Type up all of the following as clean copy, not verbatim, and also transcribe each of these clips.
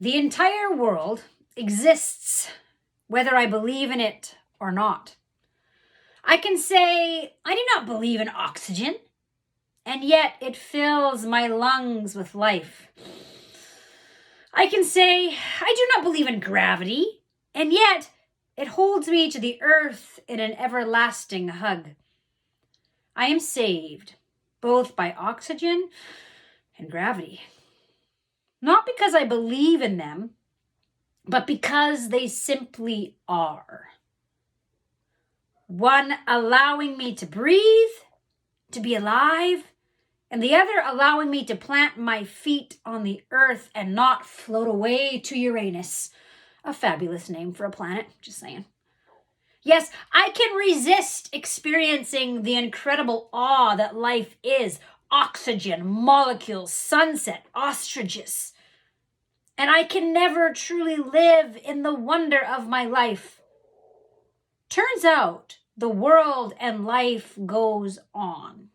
The entire world exists whether I believe in it or not. I can say I do not believe in oxygen, and yet it fills my lungs with life. I can say I do not believe in gravity, and yet it holds me to the earth in an everlasting hug. I am saved both by oxygen and gravity. Not because I believe in them, but because they simply are. One allowing me to breathe, to be alive, and the other allowing me to plant my feet on the earth and not float away to Uranus. A fabulous name for a planet, just saying. Yes, I can resist experiencing the incredible awe that life is. Oxygen, molecules, sunset, ostriches. And I can never truly live in the wonder of my life. Turns out the world and life goes on,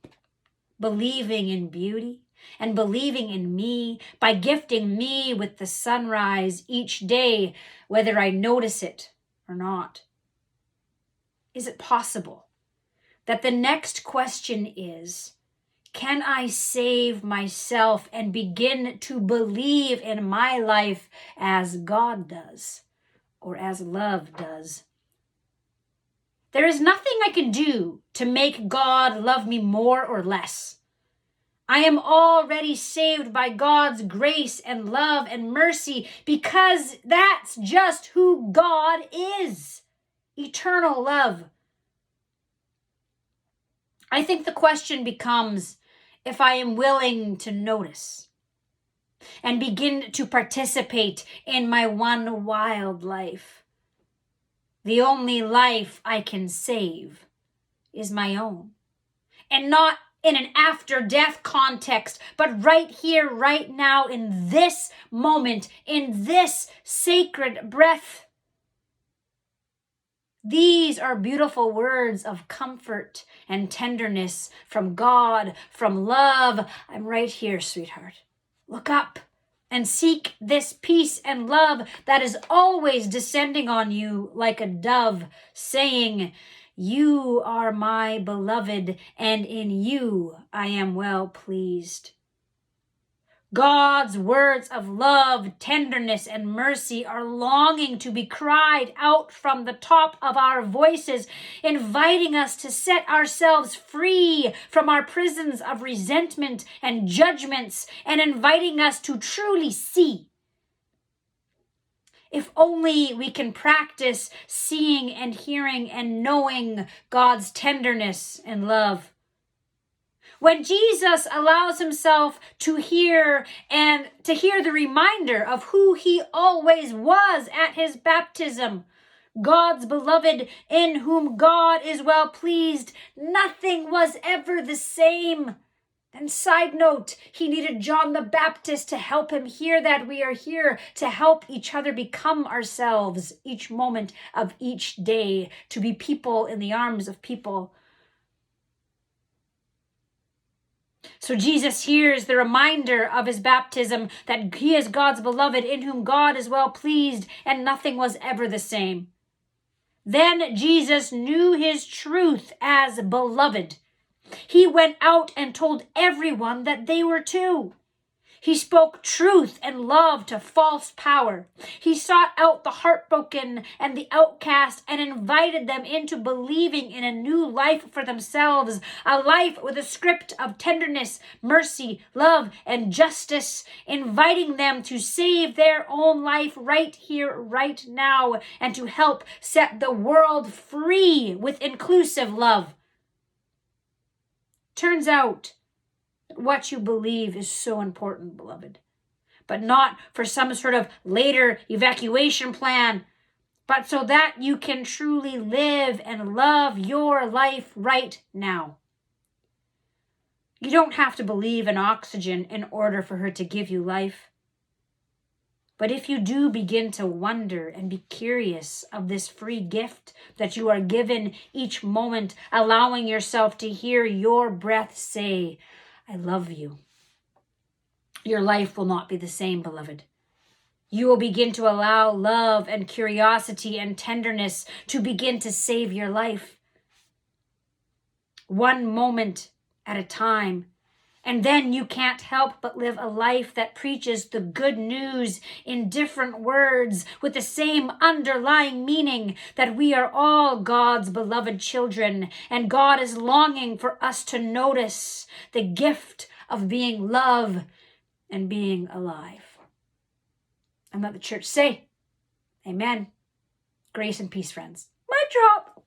believing in beauty and believing in me by gifting me with the sunrise each day, whether I notice it or not. Is it possible that the next question is, can I save myself and begin to believe in my life as God does or as love does? There is nothing I can do to make God love me more or less. I am already saved by God's grace and love and mercy because that's just who God is. Eternal love. I think the question becomes if I am willing to notice and begin to participate in my one wild life. The only life I can save is my own. And not in an after-death context, but right here, right now, in this moment, in this sacred breath. These are beautiful words of comfort and tenderness from God, from love. I'm right here, sweetheart. Look up and seek this peace and love that is always descending on you like a dove, saying, "You are my beloved, and in you I am well pleased." God's words of love, tenderness, and mercy are longing to be cried out from the top of our voices, inviting us to set ourselves free from our prisons of resentment and judgments, and inviting us to truly see. If only we can practice seeing and hearing and knowing God's tenderness and love. When Jesus allows himself to hear the reminder of who he always was at his baptism, God's beloved, in whom God is well pleased, nothing was ever the same. And side note, he needed John the Baptist to help him hear that we are here to help each other become ourselves each moment of each day, to be people in the arms of people. So Jesus hears the reminder of his baptism that he is God's beloved, in whom God is well pleased, and nothing was ever the same. Then Jesus knew his truth as beloved. He went out and told everyone that they were too. He spoke truth and love to false power. He sought out the heartbroken and the outcast and invited them into believing in a new life for themselves, a life with a script of tenderness, mercy, love, and justice, inviting them to save their own life right here, right now, and to help set the world free with inclusive love. Turns out, what you believe is so important, beloved, but not for some sort of later evacuation plan, but so that you can truly live and love your life right now. You don't have to believe in oxygen in order for her to give you life. But if you do begin to wonder and be curious of this free gift that you are given each moment, allowing yourself to hear your breath say, "I love you," your life will not be the same, beloved. You will begin to allow love and curiosity and tenderness to begin to save your life. One moment at a time. And then you can't help but live a life that preaches the good news in different words with the same underlying meaning, that we are all God's beloved children, and God is longing for us to notice the gift of being love and being alive. And let the church say, amen. Grace and peace, friends. Mic drop.